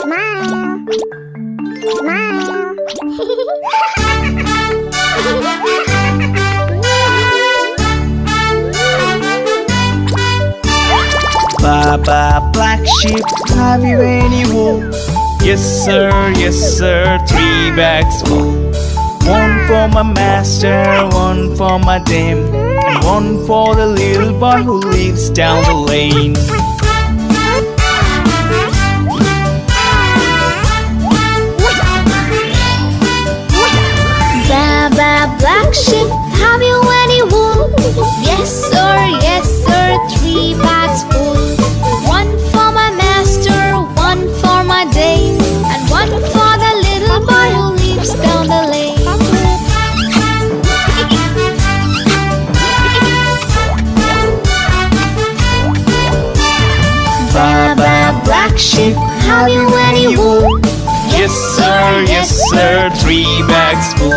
Smile. Smile. Baba, black sheep, have you any wool? Yes sir, 3 bags full. One for my master, one for my dame, and one for the little boy who lives down the lane. Baba, black sheep, have you any wool? Yes sir, 3 bags full. One for my master, one for my dame, and one for the little boy who lives down the lane. Baba, black sheep, have you any wool? Yes sir, 3 bags full.